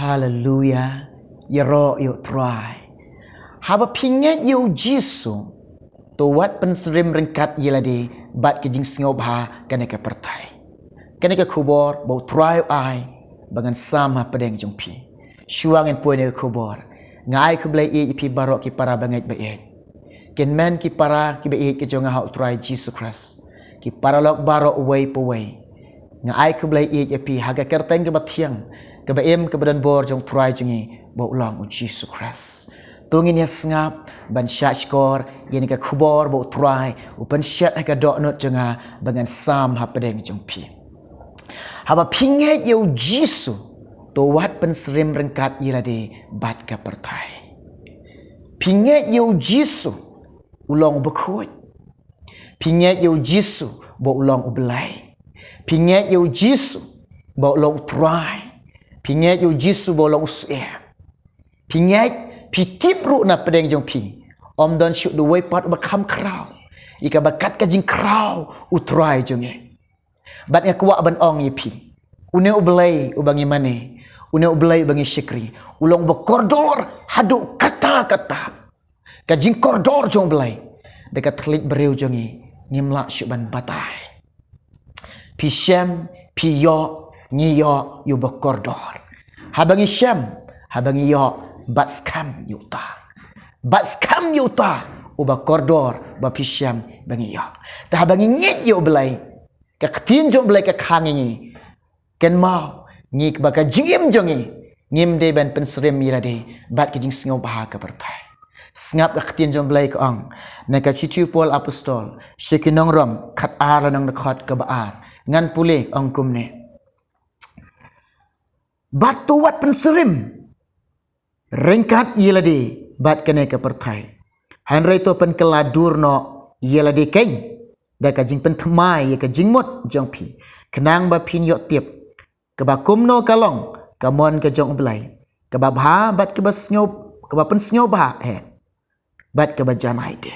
Hallelujah. Yero yu try. Haba pinget yu jisu. To wat penserim rengkat yeladi bat ke jing singob ha kane ke pertai. Kane ke kubor bau try ai bangan sama pedeng jong pi. Shuang en puene kubor. Ngai ke blai e pi barok ki para banget baet. Ken men ki para ki baet ke jong ha try Jesus Christ. Ki para lok barok way po way. Ngai ke blai e pi haga kerteng ke batiang. Ke baem ke badan bor jong try jongi bau long Jesus Christ. Tungin ya sengap ban syat skor yani ka kubor bau try upan syat ka dok not jonga bangan sam ha pedeng jong pi. Haba pinget yu jisu to wat penserim rengkat yilade bat ka pertai. Pinget yu jisu ulong bekut. Pinget yu jisu bau ulong ubelai. Pinget yu jisu bau ulong try. Pinget yu jisu bau ulong usia. Pinget pitip ru na pedeng jong pi. Om don syuk du way pat bakam krau. Ika bakat ka jing krau utrai jonge. Bat nga kuwa ban ong ye pi. Une ubelai ubangi mane. Une ubelai ubangi syikri. Ulong bekordor hadu kata-kata. Ka jing kordor jong belai. Dekat telit beriu jonge. Ngimlak syuk ban batai. Pi syem, pi yok, ngiyok yu bekordor. Habangi syem, habangi yok, bat skam yuta. Bat skam yuta. Uba kordor, ba pi syem, bangi yok. Ta habangi ngit yu belai. Ka ketin jong belai ka kangi ngi. Ken mau, ngik baka jingim jongi. Ngim de ban penserim mirade, bat ke jing singaw baha ka pertai. Sengap ka ketin jong belai ka ong. Naka cicu pol apostol. Syekinong rom, kat ara nang nakot ka baar. Ngan pulih ong kumne. Batu wat penserim. Rengkat yelade bat kene ke pertai. Hanrai to pen keladur no yelade kain. Da ka jing pen thmai ka jing mot jong pi. Kenang ba pin yok tiep. Ka ba kum no kalong ka mon ka jong belai. Ka ba bha bat ka ba snyo ka ba pen snyo ba he. Bat ka ba janai de.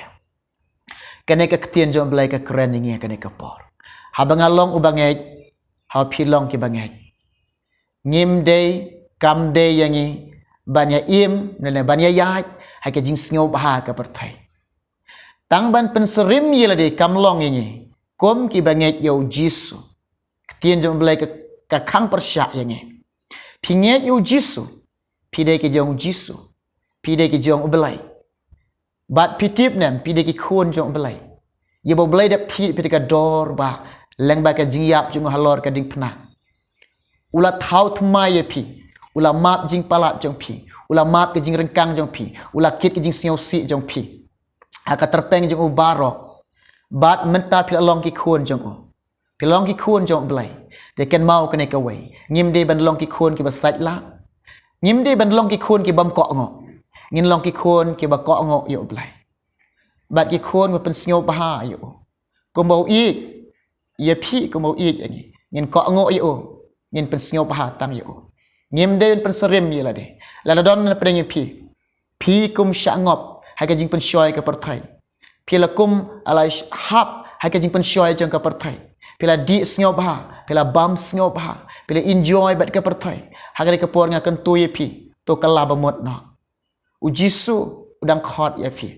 Kene ka ketien jong belai ka keren ngi kene ka por. Ha bangalong ubangai ha pilong ki bangai. Ngim day kam day yangi banya im nene banya yaj ha ka jing snyo ba ka pertai. Tang ban penserim yelade kamlong ini kom ki banget yo jisu ketien jong belai ka kang persyak yangi pinget yo jisu pide ki jong jisu pide ki jong belai bat pitip nem pide ki khon jong belai ye bo belai dap thi pide ka dor ba leng ba ka jing yap jong halor ka ding pna ula thau thmai ye pi ula map jing palat jong pi ula map ke jing rengkang jong pi ula kit ke jing siau si jong pi aka terpeng jong barok bat menta pil long ki khon jong pilong ki khon jong belai de ken mau kene ka wei ngim de ban long ki khon ki ba sait la ngim de ban long ki khon ki bam ko ngo ngin long ki khon ki ba ko ngo yo belai bat ki khon ma pen snyo ba yo ko mau i ye phi ko mau i ani ngin ko ngo yo ngin pen snyo ba tam yo ngim de pen serim ye la de la don na preng phi kum sha ngop hai ka jing pen shoy ka pertai pila kum alai hap hai ka jing pen shoy jong ka pertai pila di snyo ba pila bam snyo ba pila enjoy bat ka pertai ha ka por nga kan tu ye pi to kala ba mot no ujisu udang khot ye pi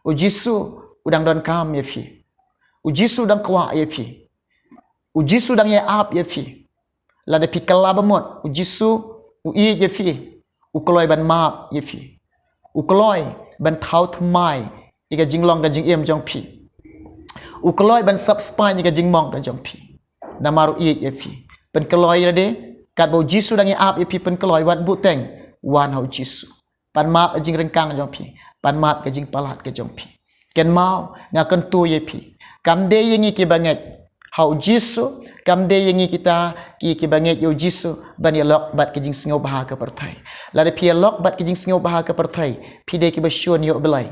ujisu udang don kam ye pi ujisu udang kwa ye pi ujisu udang ye ap ye pi la de pi kala ba mot ujisu ui ye pi ukloi ban map ye pi ukloi ban thau thmai ika jinglong ka jing em jong pi ukloi ban subspan ika jingmong ka jong pi namaru i ye pi pen kloi de kat bo jisu dang ap ye pi pen kloi wat bu teng wan hau jisu pan map jing rengkang jong pi pan map ka jing palat ka jong pi ken mau nga kan tu ye pi kam de yengi ki banget hau jisu kam de yengi kita ki banget yo jisu ban ye lok bat ka jing singo bah ka pertai la de pi lok bat ka jing singo bah ka pertai pi de ki ba shon yo belai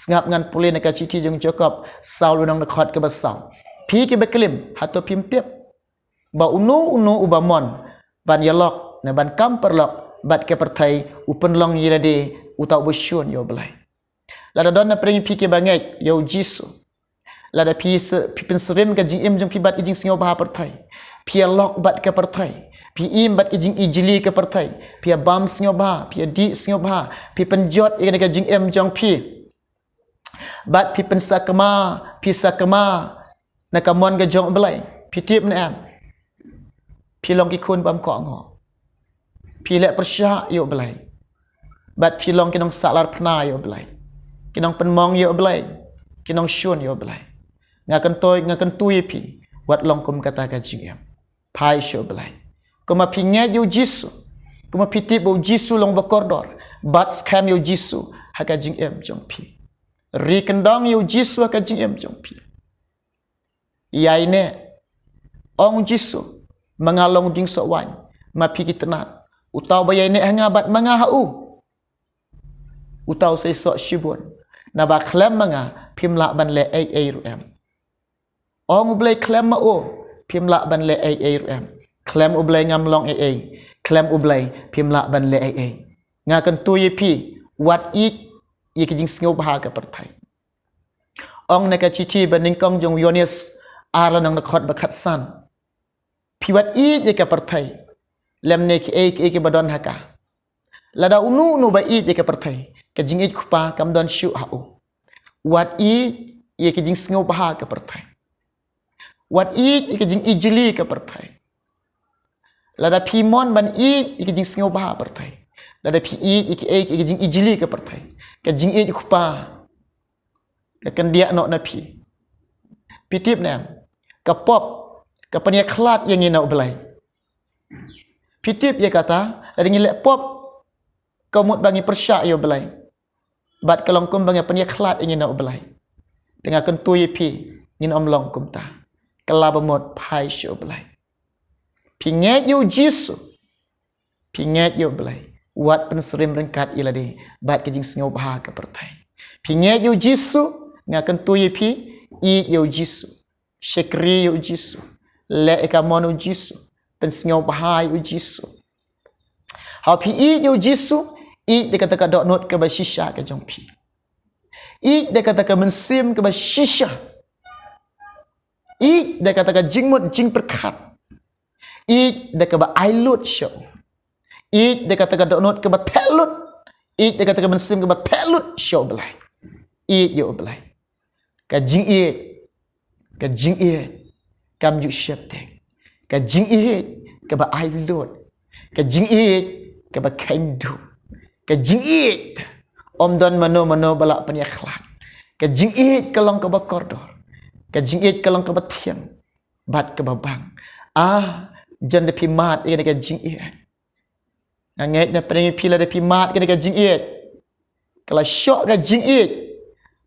sngap ngan pulih na ka citi jong Jacob Saul nang nakhat ka ba Saul pi ki ba klim hato pim tep ba unu uba mon ban ye lok na ban kam perlok bat ka pertai upen long yira de utau ba shon yo belai la don na preng pi ki banget yo jisu lada pi pen serim ka jing im jong pi bat jing singo bah pertai pi lok bat ka pertai pi im bat ke jing ijli ke pertai pi bam snyo ba pi di snyo ba pi penjot ye ke jing em jong pi bat pi pensakama pi sakama na kamon ke jong belai pi tip na am pi long ki kun bam ko ngo pi lek persya yo belai bat pi long kinong salar pna yo belai kinong penmong yo belai kinong shun yo belai ngakan tui pi wat long kum kata ka jing em pai syo belai kuma pi nge yo jisu kuma pi tip bo jisu long bakordor bat scam yo jisu haka jing em jong pi ri kendong yo jisu haka jing em jong pi yai ne ong jisu mengalong ding so wan ma pi kitnat utau bayai ne hanga bat manga hau utau sai so shibun na ba klem manga pimla ban le ai ru em ong ublay klem ma o pimla ban le ai ru em klem ublay ngam long ai klem ublay pimla ban le ai nga kan tu ye pi wat ik ye ke jing sngo ba ka perthai ong na ka chichi ban ning kong jong yonis ala nang nakhot ba khat san pi wat ik ye ka perthai lem ne ki ai ke badon haka lada unu nu ba ik ye ka perthai ke jing ik khupa kam don shu ha u wat ik ye ke jing sngo ba ka perthai wat ik ye ke jing ijli ka perthai lada pi mon ban ik ye ke jing sngo ba perthai lada pi ik ye ke jing ijli ka perthai ke jing ik khupa ke kan dia no na pi tip na ka pop ka pania khlat yang ni na belai pi tip ye kata lada ngi le pop ka mut bangi persya yo belai bat kalong kum bangi pania khlat yang ni na belai tengah kan tu ye pi ngin om long kum ta kala bamot pai syo belai pi nge yo jisu pi nge yo belai wat pensrim rengkat ilade bat ke jing sngo ba ka pertai pi nge yo jisu ngakan tu ye pi i yo jisu shekri yo jisu le ka mono jisu pensngau ba yo jisu ha pi i yo jisu i de kata ka dot not ke ba shisha ke jong pi i de kata ka mensim ke ba shisha i de kata ka jingmut jing perkat i de ka ba ailut show i de kata ka dot not ke ba telut i de kata ka mensim ke ba telut show belai i yo belai ka jing i kam ju shep te ka jing i ka ba ailut ka jing i ka ba kendu ka jing i om don mano balak pania khlat ka jing i kalong ka ba kordor ka jing i kalong ka ba thiam bat ka ba bang jan de pi mat e ka jing i ngai na pring pi la de pi mat ka jing i kala syok ka jing i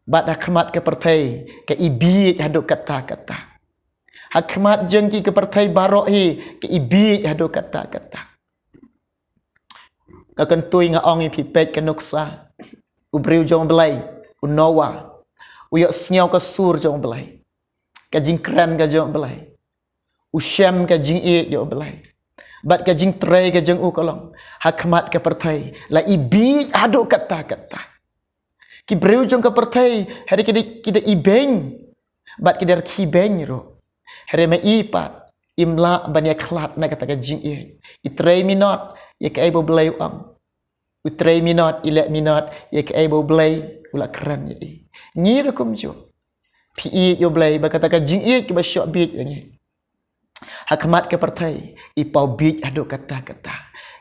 bat hakmat ke pertai ke ibi hadu kata-kata hakmat jengki ke pertai barohi ke ibi hadu kata-kata akan tui nga ongi pi pet ke nuksa ubriu jong belai unowa uyok snyau ke sur jong belai ke jing kran ke jong belai usyam ke jing i jong belai bat ke jing tray ke jong u kolong hakmat ke pertai la ibi hadu kata-kata ki breu jong ka pertai hari kida ibeng bat kida ki beng ro hari me ipat imla banya khlat na kata ka jing i trei minot ye ka ebo blay am u trei minot ile minot ye ka ebo blay ula kran ye ni ra kum jo pi yo blay ba kata ka jing ki ba shot bit ye hakmat ke pertai i pau bit ado kata-kata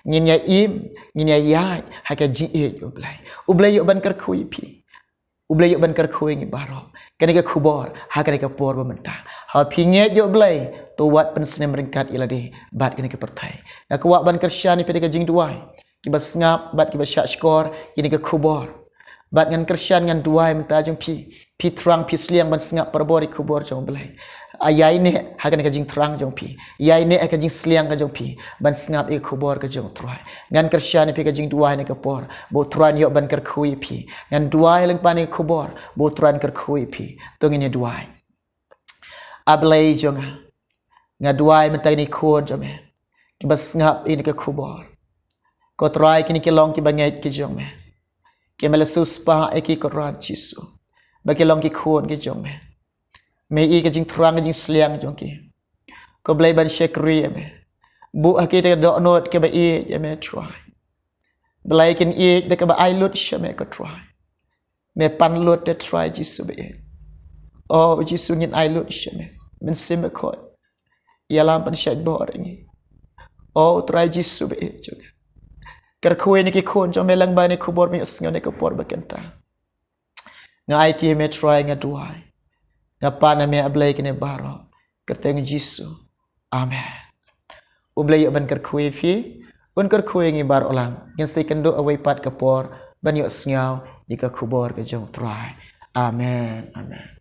ngin ya im ngin ya yai haka jing yo blay yo ban kar khui pi ublay yo ban kar khui ngi baro kani ka khubor ha kani ka por bamenta ha phinge yo blay to wat pen snem ringkat ilade bat kani ka pertai na ka wa ban kar syani pe ka jing duai ki bas ngap bat ki bas syak skor ini ka khubor bat ngan kersyan ngan duai menta jong pi terang pi sliang ban ngap perbori khubor jong blay ayai ne ha kani ka jing terang jong pi yai ne ka jing sliang ka jong pi ban ngap e khubor ka jong truai ngan kersyan pe ka jing duai ne ka por bo truan yo ban kar khui pi ngan duai leng pani khubor bo truan kar khui pi tongine duai ablay jong nga duai menta ni khod jong me ki bas ngap ini ka khubor ko try kini ke long ki bangai ki jong me ke mele suspa e ki ko rat jisu ba ke long ki khod ki jong me i ke jing trang ke jing sliang jong ki ko blai ban shekri me bu kita dok not ke ba ya me try belai kin de ke ba ai lut me ko try me pan lut de try jisu be oh jisu ngin ai lut me men sim ko ya lam pan shaj bo ringi oh try jisu be juga ker khoi ni ki khon cho me lang ba ni khubor mi usnga ni ko por ba kenta ngai ti me try nga duai nga pa na me ablai kin baro kerteng jisu amen ublay ban ker khoi fi un ker khoi ngi bar olang ngin sai kendo away pat kapor ban yo sngaw ni ka khubor ka jong try amen amen